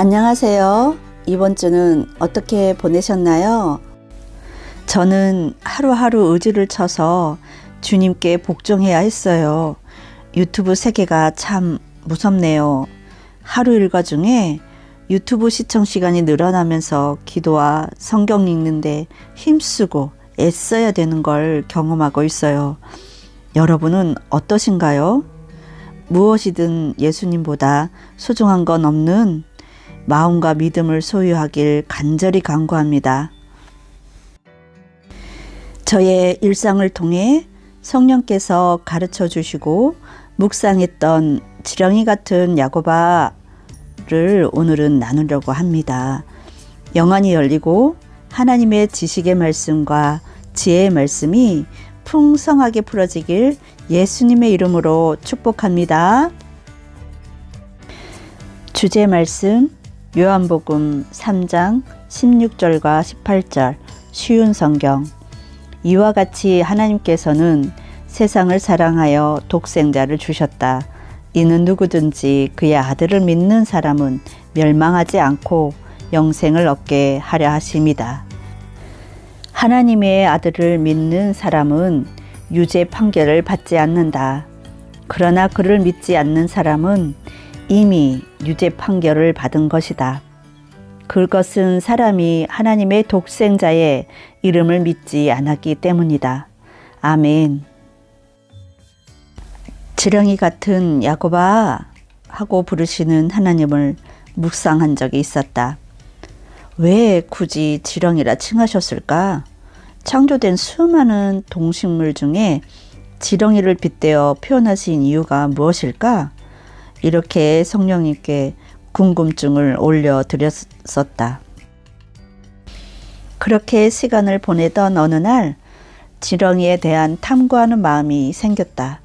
안녕하세요. 이번 주는 어떻게 보내셨나요? 저는 하루하루 의지를 쳐서 주님께 복종해야 했어요. 유튜브 세계가 참 무섭네요. 하루 일과 중에 유튜브 시청 시간이 늘어나면서 기도와 성경 읽는데 힘쓰고 애써야 되는 걸 경험하고 있어요. 여러분은 어떠신가요? 무엇이든 예수님보다 소중한 건 없는 마음과 믿음을 소유하길 간절히 간구합니다. 저의 일상을 통해 성령께서 가르쳐 주시고 묵상했던 지렁이 같은 야고바를 오늘은 나누려고 합니다. 영안이 열리고 하나님의 지식의 말씀과 지혜의 말씀이 풍성하게 풀어지길 예수님의 이름으로 축복합니다. 주제 말씀 요한복음 3장 16절과 18절 쉬운 성경. 이와 같이 하나님께서는 세상을 사랑하여 독생자를 주셨다. 이는 누구든지 그의 아들을 믿는 사람은 멸망하지 않고 영생을 얻게 하려 하심이다. 하나님의 아들을 믿는 사람은 유죄 판결을 받지 않는다. 그러나 그를 믿지 않는 사람은 이미 유죄 판결을 받은 것이다. 그것은 사람이 하나님의 독생자의 이름을 믿지 않았기 때문이다. 아멘. 지렁이 같은 야고바 하고 부르시는 하나님을 묵상한 적이 있었다. 왜 굳이 지렁이라 칭하셨을까? 창조된 수많은 동식물 중에 지렁이를 빗대어 표현하신 이유가 무엇일까? 이렇게 성령님께 궁금증을 올려드렸었다. 그렇게 시간을 보내던 어느 날 지렁이에 대한 탐구하는 마음이 생겼다.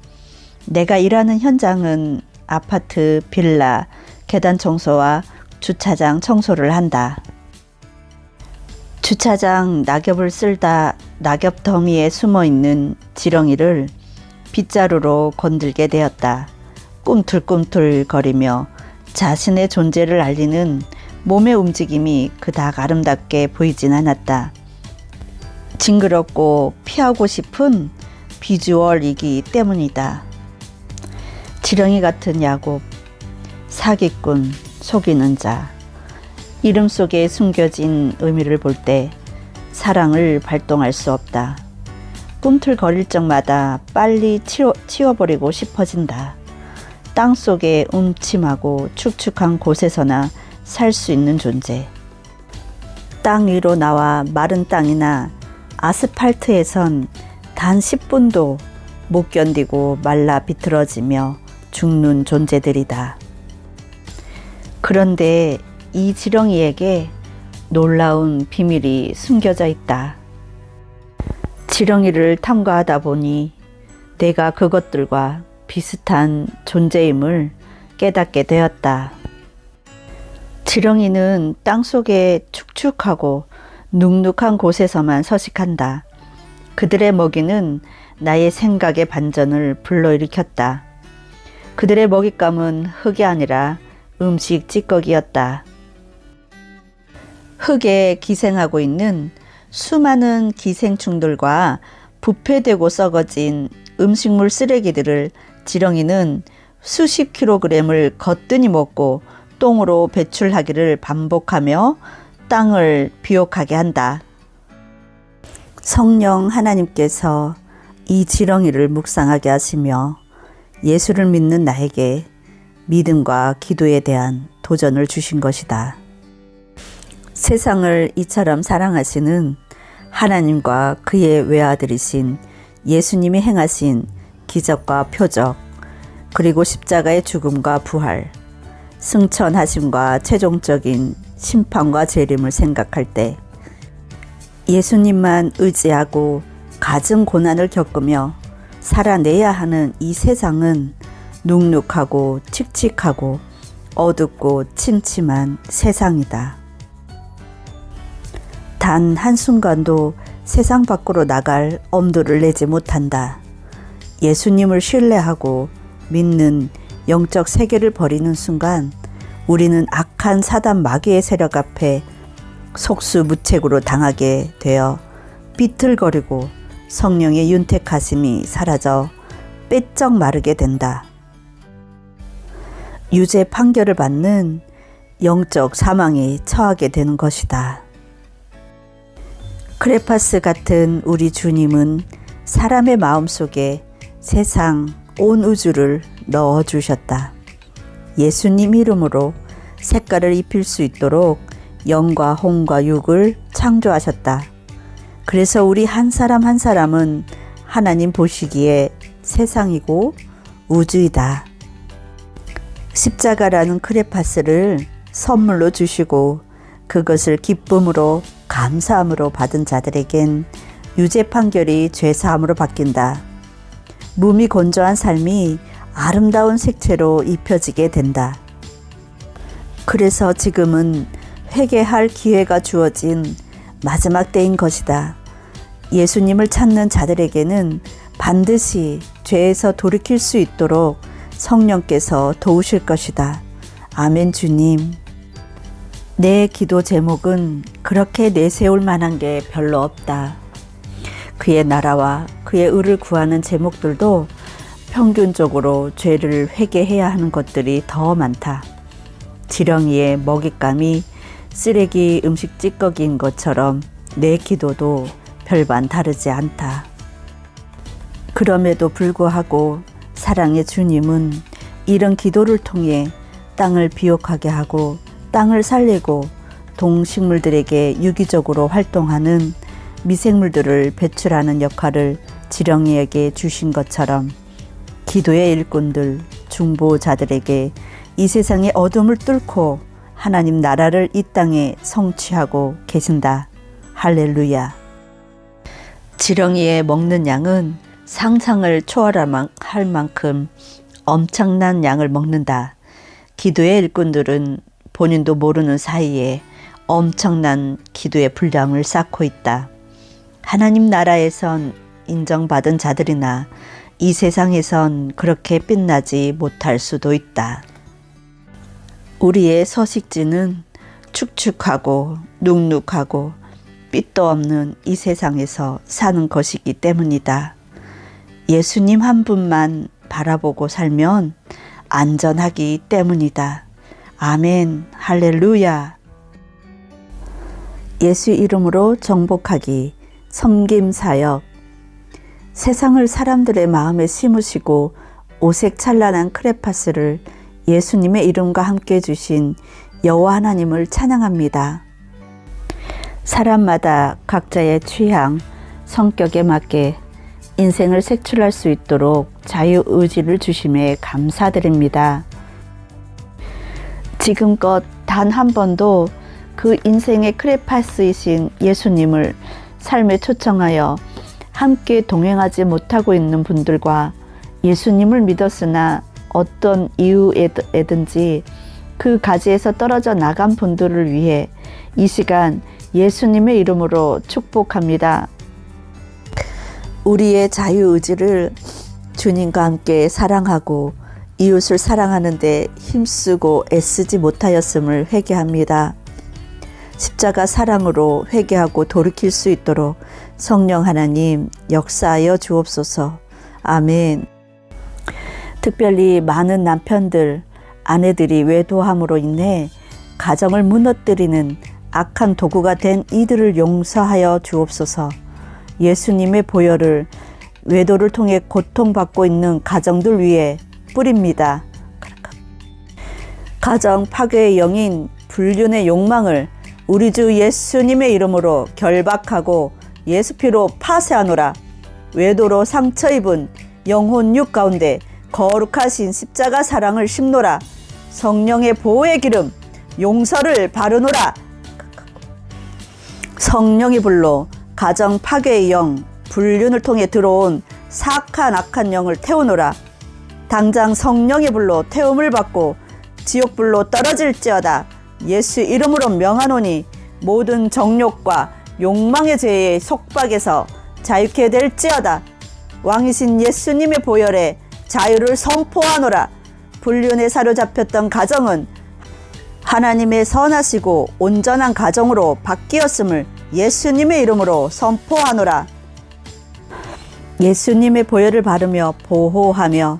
내가 일하는 현장은 아파트, 빌라, 계단 청소와 주차장 청소를 한다. 주차장 낙엽을 쓸다 낙엽 더미에 숨어있는 지렁이를 빗자루로 건들게 되었다. 꿈틀꿈틀 거리며 자신의 존재를 알리는 몸의 움직임이 그닥 아름답게 보이진 않았다. 징그럽고 피하고 싶은 비주얼이기 때문이다. 지렁이 같은 야곱, 사기꾼, 속이는 자. 이름 속에 숨겨진 의미를 볼 때 사랑을 발동할 수 없다. 꿈틀거릴 적마다 빨리 치워버리고 싶어진다. 땅 속에 음침하고 축축한 곳에서나 살 수 있는 존재. 땅 위로 나와 마른 땅이나 아스팔트에선 단 10분도 못 견디고 말라 비틀어지며 죽는 존재들이다. 그런데 이 지렁이에게 놀라운 비밀이 숨겨져 있다. 지렁이를 탐구하다 보니 내가 그것들과 비슷한 존재임을 깨닫게 되었다. 지렁이는 땅속에 축축하고 눅눅한 곳에서만 서식한다. 그들의 먹이는 나의 생각의 반전을 불러일으켰다. 그들의 먹잇감은 흙이 아니라 음식 찌꺼기였다. 흙에 기생하고 있는 수많은 기생충들과 부패되고 썩어진 음식물 쓰레기들을 지렁이는 수십 킬로그램을 거뜬히 먹고 똥으로 배출하기를 반복하며 땅을 비옥하게 한다. 성령 하나님께서 이 지렁이를 묵상하게 하시며 예수를 믿는 나에게 믿음과 기도에 대한 도전을 주신 것이다. 세상을 이처럼 사랑하시는 하나님과 그의 외아들이신 예수님이 행하신 기적과 표적, 그리고 십자가의 죽음과 부활, 승천하심과 최종적인 심판과 재림을 생각할 때 예수님만 의지하고 갖은 고난을 겪으며 살아내야 하는 이 세상은 눅눅하고 칙칙하고 어둡고 침침한 세상이다. 단 한순간도 세상 밖으로 나갈 엄두를 내지 못한다. 예수님을 신뢰하고 믿는 영적 세계를 버리는 순간 우리는 악한 사단 마귀의 세력 앞에 속수무책으로 당하게 되어 비틀거리고 성령의 윤택하심이 사라져 빼쩍 마르게 된다. 유죄 판결을 받는 영적 사망에 처하게 되는 것이다. 크레파스 같은 우리 주님은 사람의 마음속에 세상 온 우주를 넣어주셨다. 예수님 이름으로 색깔을 입힐 수 있도록 영과 홍과 육을 창조하셨다. 그래서 우리 한 사람 한 사람은 하나님 보시기에 세상이고 우주이다. 십자가라는 크레파스를 선물로 주시고 그것을 기쁨으로 감사함으로 받은 자들에겐 유죄 판결이 죄사함으로 바뀐다. 몸이 건조한 삶이 아름다운 색채로 입혀지게 된다. 그래서 지금은 회개할 기회가 주어진 마지막 때인 것이다. 예수님을 찾는 자들에게는 반드시 죄에서 돌이킬 수 있도록 성령께서 도우실 것이다. 아멘. 주님. 내 기도 제목은 그렇게 내세울 만한 게 별로 없다. 그의 나라와 그의 의를 구하는 제목들도 평균적으로 죄를 회개해야 하는 것들이 더 많다. 지렁이의 먹잇감이 쓰레기 음식 찌꺼기인 것처럼 내 기도도 별반 다르지 않다. 그럼에도 불구하고 사랑의 주님은 이런 기도를 통해 땅을 비옥하게 하고 땅을 살리고 동식물들에게 유기적으로 활동하는 미생물들을 배출하는 역할을 지렁이에게 주신 것처럼 기도의 일꾼들, 중보자들에게 이 세상의 어둠을 뚫고 하나님 나라를 이 땅에 성취하고 계신다. 할렐루야. 지렁이에 먹는 양은 상상을 초월할 만큼 엄청난 양을 먹는다. 기도의 일꾼들은 본인도 모르는 사이에 엄청난 기도의 분량을 쌓고 있다. 하나님 나라에선 인정받은 자들이나 이 세상에선 그렇게 빛나지 못할 수도 있다. 우리의 서식지는 축축하고 눅눅하고 빛도 없는 이 세상에서 사는 것이기 때문이다. 예수님 한 분만 바라보고 살면 안전하기 때문이다. 아멘. 할렐루야. 예수 이름으로 정복하기, 섬김사역. 세상을 사람들의 마음에 심으시고 오색 찬란한 크레파스를 예수님의 이름과 함께 주신 여호와 하나님을 찬양합니다. 사람마다 각자의 취향, 성격에 맞게 인생을 색출할 수 있도록 자유의지를 주심에 감사드립니다. 지금껏 단 한 번도 그 인생의 크레파스이신 예수님을 삶에 초청하여 함께 동행하지 못하고 있는 분들과 예수님을 믿었으나 어떤 이유에든지 그 가지에서 떨어져 나간 분들을 위해 이 시간 예수님의 이름으로 축복합니다. 우리의 자유의지를 주님과 함께 사랑하고 이웃을 사랑하는 데 힘쓰고 애쓰지 못하였음을 회개합니다. 십자가 사랑으로 회개하고 돌이킬 수 있도록 성령 하나님 역사하여 주옵소서. 아멘. 특별히 많은 남편들, 아내들이 외도함으로 인해 가정을 무너뜨리는 악한 도구가 된 이들을 용서하여 주옵소서. 예수님의 보혈을 외도를 통해 고통받고 있는 가정들 위에 뿌립니다. 가정 파괴의 영인 불륜의 욕망을 우리 주 예수님의 이름으로 결박하고 예수 피로 파쇄하노라. 외도로 상처 입은 영혼 육 가운데 거룩하신 십자가 사랑을 심노라. 성령의 보호의 기름 용서를 바르노라. 성령의 불로 가정 파괴의 영 불륜을 통해 들어온 사악한 악한 영을 태우노라. 당장 성령의 불로 태움을 받고 지옥불로 떨어질지어다. 예수 이름으로 명하노니 모든 정욕과 욕망의 죄의 속박에서 자유케 될지어다. 왕이신 예수님의 보혈에 자유를 선포하노라. 불륜에 사로잡혔던 가정은 하나님의 선하시고 온전한 가정으로 바뀌었음을 예수님의 이름으로 선포하노라. 예수님의 보혈을 바르며 보호하며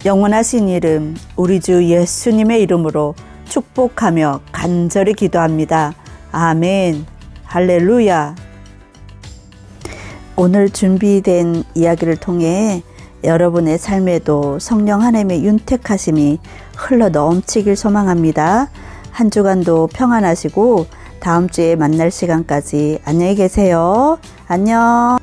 영원하신 이름 우리 주 예수님의 이름으로 축복하며 간절히 기도합니다. 아멘. 할렐루야. 오늘 준비된 이야기를 통해 여러분의 삶에도 성령 하나님의 윤택하심이 흘러 넘치길 소망합니다. 한 주간도 평안하시고 다음 주에 만날 시간까지 안녕히 계세요. 안녕.